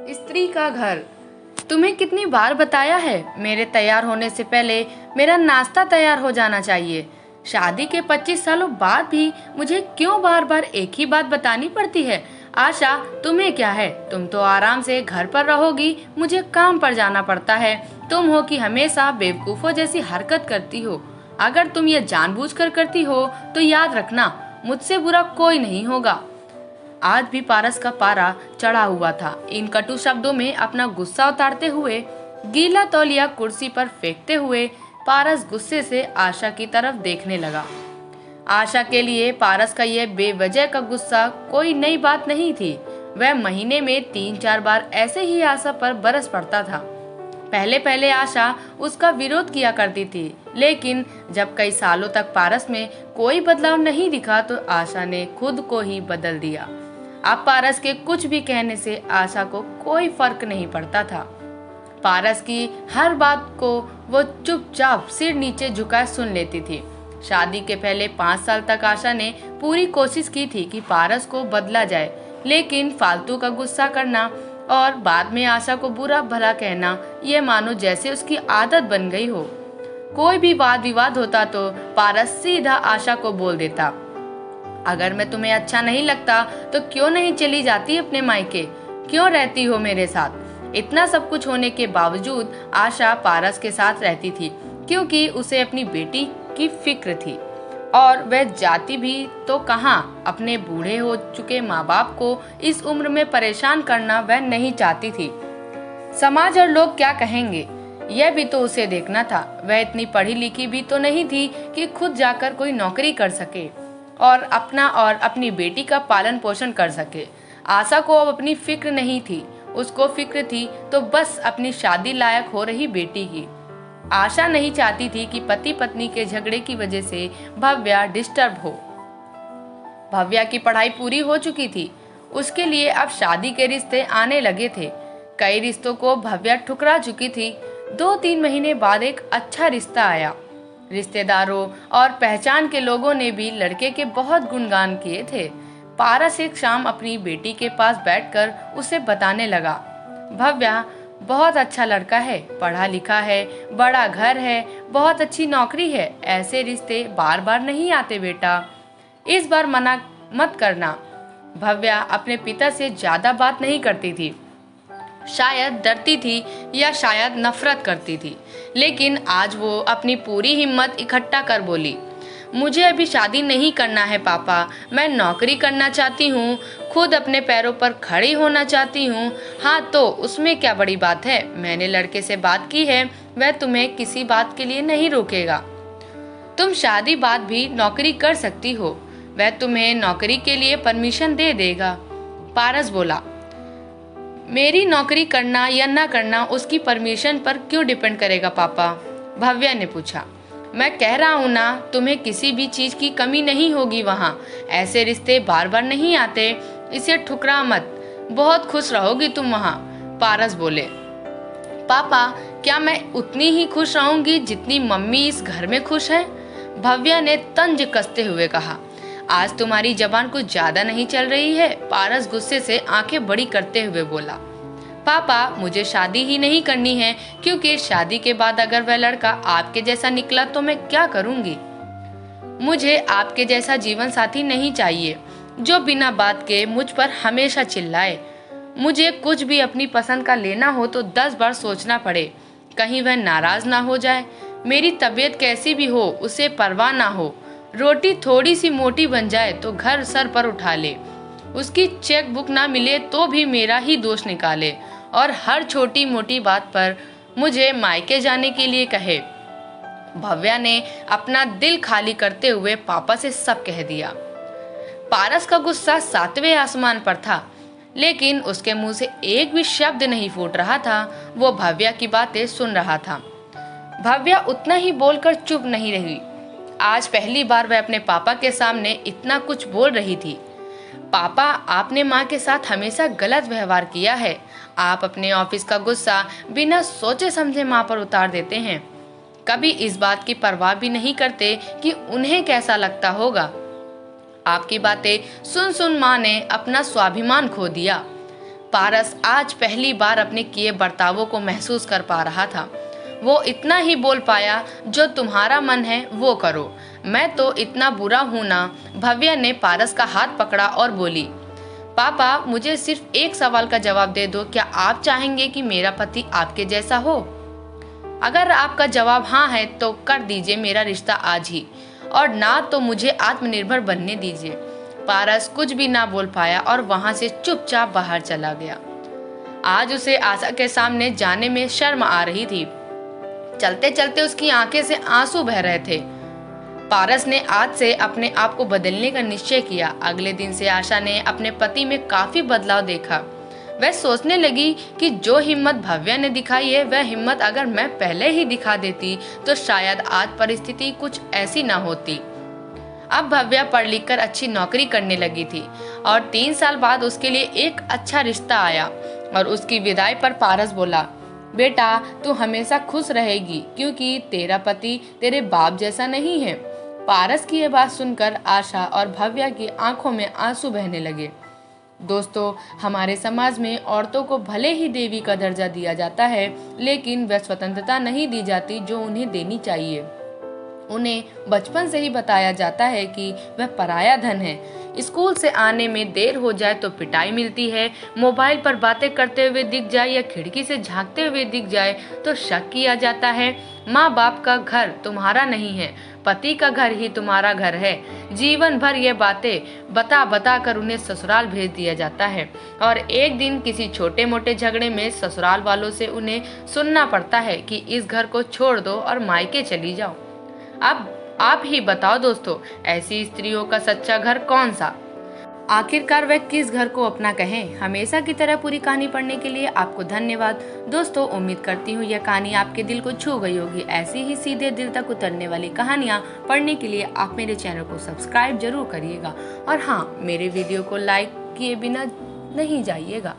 स्त्री का घर। तुम्हें कितनी बार बताया है, मेरे तैयार होने से पहले मेरा नाश्ता तैयार हो जाना चाहिए। शादी के 25 सालों बाद भी मुझे क्यों बार बार एक ही बात बतानी पड़ती है? आशा, तुम्हें क्या है? तुम तो आराम से घर पर रहोगी, मुझे काम पर जाना पड़ता है। तुम हो कि हमेशा बेवकूफों जैसी हरकत करती हो। अगर तुम ये जानबूझकर करती हो तो याद रखना, मुझसे बुरा कोई नहीं होगा। आज भी पारस का पारा चढ़ा हुआ था। इन कटु शब्दों में अपना गुस्सा उतारते हुए, गीला तौलिया कुर्सी पर फेंकते हुए पारस गुस्से से आशा की तरफ देखने लगा। आशा के लिए पारस का यह बेवजह का गुस्सा कोई नई बात नहीं थी। वह महीने में 3-4 बार ऐसे ही आशा पर बरस पड़ता था। पहले पहले आशा उसका विरोध किया करती थी, लेकिन जब कई सालों तक पारस में कोई बदलाव नहीं दिखा तो आशा ने खुद को ही बदल दिया। अब पारस के कुछ भी कहने से आशा को कोई फर्क नहीं पड़ता था। पारस की हर बात को वो चुपचाप सिर नीचे झुकाए सुन लेती थी। शादी के पहले 5 साल तक आशा ने पूरी कोशिश की थी कि पारस को बदला जाए, लेकिन फालतू का गुस्सा करना और बाद में आशा को बुरा भला कहना, ये मानो जैसे उसकी आदत बन गई हो। कोई भी वाद विवाद होता तो पारस सीधा आशा को बोल देता, अगर मैं तुम्हें अच्छा नहीं लगता तो क्यों नहीं चली जाती अपने मायके, क्यों रहती हो मेरे साथ? इतना सब कुछ होने के बावजूद आशा पारस के साथ रहती थी, क्योंकि उसे अपनी बेटी की फिक्र थी। और वह जाती भी तो कहाँ, अपने बूढ़े हो चुके माँ बाप को इस उम्र में परेशान करना वह नहीं चाहती थी। समाज और लोग क्या कहेंगे, यह भी तो उसे देखना था। वह इतनी पढ़ी लिखी भी तो नहीं थी कि खुद जाकर कोई नौकरी कर सके और अपना और अपनी बेटी का पालन पोषण कर सके। आशा को अब अपनी फिक्र नहीं थी, उसको फिक्र थी तो बस अपनी शादी लायक हो रही बेटी की। आशा नहीं चाहती थी कि पति पत्नी के झगड़े की वजह से भव्या डिस्टर्ब हो। भव्या की पढ़ाई पूरी हो चुकी थी, उसके लिए अब शादी के रिश्ते आने लगे थे। कई रिश्तों को भव्या ठुकरा चुकी थी। 2-3 महीने बाद एक अच्छा रिश्ता आया। रिश्तेदारों और पहचान के लोगों ने भी लड़के के बहुत गुणगान किए थे। पारस एक शाम अपनी बेटी के पास बैठकर उसे बताने लगा, भव्या बहुत अच्छा लड़का है, पढ़ा लिखा है, बड़ा घर है, बहुत अच्छी नौकरी है। ऐसे रिश्ते बार बार नहीं आते बेटा, इस बार मना मत करना। भव्या अपने पिता से ज्यादा बात नहीं करती थी, शायद डरती थी या शायद नफरत करती थी, लेकिन आज वो अपनी पूरी हिम्मत इकट्ठा कर बोली, मुझे अभी शादी नहीं करना है पापा, मैं नौकरी करना चाहती हूँ, खुद अपने पैरों पर खड़ी होना चाहती हूँ। हाँ तो उसमें क्या बड़ी बात है, मैंने लड़के से बात की है, वह तुम्हें किसी बात के लिए नहीं रोकेगा। तुम शादी बाद भी नौकरी कर सकती हो, वह तुम्हें नौकरी के लिए परमिशन दे देगा। पारस बोला, मेरी नौकरी करना या ना करना उसकी परमिशन पर क्यों डिपेंड करेगा पापा? भव्या ने पूछा। मैं कह रहा हूँ ना, तुम्हें किसी भी चीज की कमी नहीं होगी वहाँ। ऐसे रिश्ते बार बार नहीं आते, इसे ठुकरा मत, बहुत खुश रहोगी तुम वहाँ। पारस बोले, पापा क्या मैं उतनी ही खुश रहूंगी जितनी मम्मी इस घर में खुश है? भव्या ने तंज कसते हुए कहा। आज तुम्हारी जबान कुछ ज्यादा नहीं चल रही है? पारस गुस्से से आंखें बड़ी करते हुए बोला, पापा मुझे शादी ही नहीं करनी है, क्योंकि शादी के बाद अगर वह लड़का आपके जैसा निकला तो मैं क्या करूंगी? मुझे आपके जैसा जीवन साथी नहीं चाहिए, जो बिना बात के मुझ पर हमेशा चिल्लाए। मुझे कुछ भी अपनी पसंद का लेना हो तो 10 बार सोचना पड़े, कहीं वह नाराज ना हो जाए। मेरी तबीयत कैसी भी हो उसे परवाह ना हो, रोटी थोड़ी सी मोटी बन जाए तो घर सर पर उठा ले, उसकी चेक बुक ना मिले तो भी मेरा ही दोष निकाले और हर छोटी मोटी बात पर मुझे मायके जाने के लिए कहे। भव्या ने अपना दिल खाली करते हुए पापा से सब कह दिया। पारस का गुस्सा 7वें आसमान पर था, लेकिन उसके मुंह से एक भी शब्द नहीं फूट रहा था। वो भव्या की बातें सुन रहा था। भव्या उतना ही बोलकर चुप नहीं रही। आज पहली बार वह अपने पापा के सामने इतना कुछ बोल रही थी। पापा, आपने माँ के साथ हमेशा गलत व्यवहार किया है। आप अपने ऑफिस का गुस्सा बिना सोचे समझे माँ पर उतार देते हैं। कभी इस बात की परवाह भी नहीं करते कि उन्हें कैसा लगता होगा। आपकी बातें सुन सुन माँ ने अपना स्वाभिमान खो दिया। पारस आज पहली बार अपने किए बर्तावों को महसूस कर पा रहा था। वो इतना ही बोल पाया, जो तुम्हारा मन है वो करो, मैं तो इतना बुरा हूं ना। भव्या ने पारस का हाथ पकड़ा और बोली, पापा मुझे सिर्फ एक सवाल का जवाब दे दो, क्या आप चाहेंगे कि मेरा पति आपके जैसा हो? अगर आपका जवाब हाँ है तो कर दीजिए मेरा रिश्ता आज ही, और ना तो मुझे आत्मनिर्भर बनने दीजिए। पारस कुछ भी ना बोल पाया और वहां से चुपचाप बाहर चला गया। आज उसे आशा के सामने जाने में शर्म आ रही थी। चलते चलते उसकी आंखें से आंसू बह रहे थे। पारस ने आज से अपने आप को बदलने का निश्चय किया। अगले दिन से आशा ने अपने पति में काफी बदलाव देखा। वह सोचने लगी कि जो हिम्मत भव्या ने दिखाई है, वह हिम्मत अगर मैं पहले ही दिखा देती तो शायद आज परिस्थिति कुछ ऐसी ना होती। अब भव्या पढ़ लिख कर अच्छी नौकरी करने लगी थी और 3 साल बाद उसके लिए एक अच्छा रिश्ता आया। और उसकी विदाई पर पारस बोला, बेटा तू हमेशा खुश रहेगी क्योंकि तेरा पति तेरे बाप जैसा नहीं है। पारस की यह बात सुनकर आशा और भव्या की आंखों में आंसू बहने लगे। दोस्तों, हमारे समाज में औरतों को भले ही देवी का दर्जा दिया जाता है, लेकिन वह स्वतंत्रता नहीं दी जाती जो उन्हें देनी चाहिए। उन्हें बचपन से ही बताया जाता है कि वह पराया धन है। स्कूल से आने में देर हो जाए तो पिटाई मिलती है, मोबाइल पर बातें करते हुए दिख जाए या खिड़की से झांकते हुए दिख जाए तो शक किया जाता है। माँ बाप का घर तुम्हारा नहीं है, पति का घर ही तुम्हारा घर है। जीवन भर ये बातें बता बता कर उन्हें ससुराल भेज दिया जाता है और एक दिन किसी छोटे मोटे झगड़े में ससुराल वालों से उन्हें सुनना पड़ता है कि इस घर को छोड़ दो और मायके चली जाओ। अब आप ही बताओ दोस्तों, ऐसी स्त्रियों का सच्चा घर कौन सा? आखिरकार वह किस घर को अपना कहें? हमेशा की तरह पूरी कहानी पढ़ने के लिए आपको धन्यवाद। दोस्तों, उम्मीद करती हूँ यह कहानी आपके दिल को छू गई होगी। ऐसी ही सीधे दिल तक उतरने वाली कहानियाँ पढ़ने के लिए आप मेरे चैनल को सब्सक्राइब जरूर करिएगा और हाँ, मेरे वीडियो को लाइक किए बिना नहीं जाइएगा।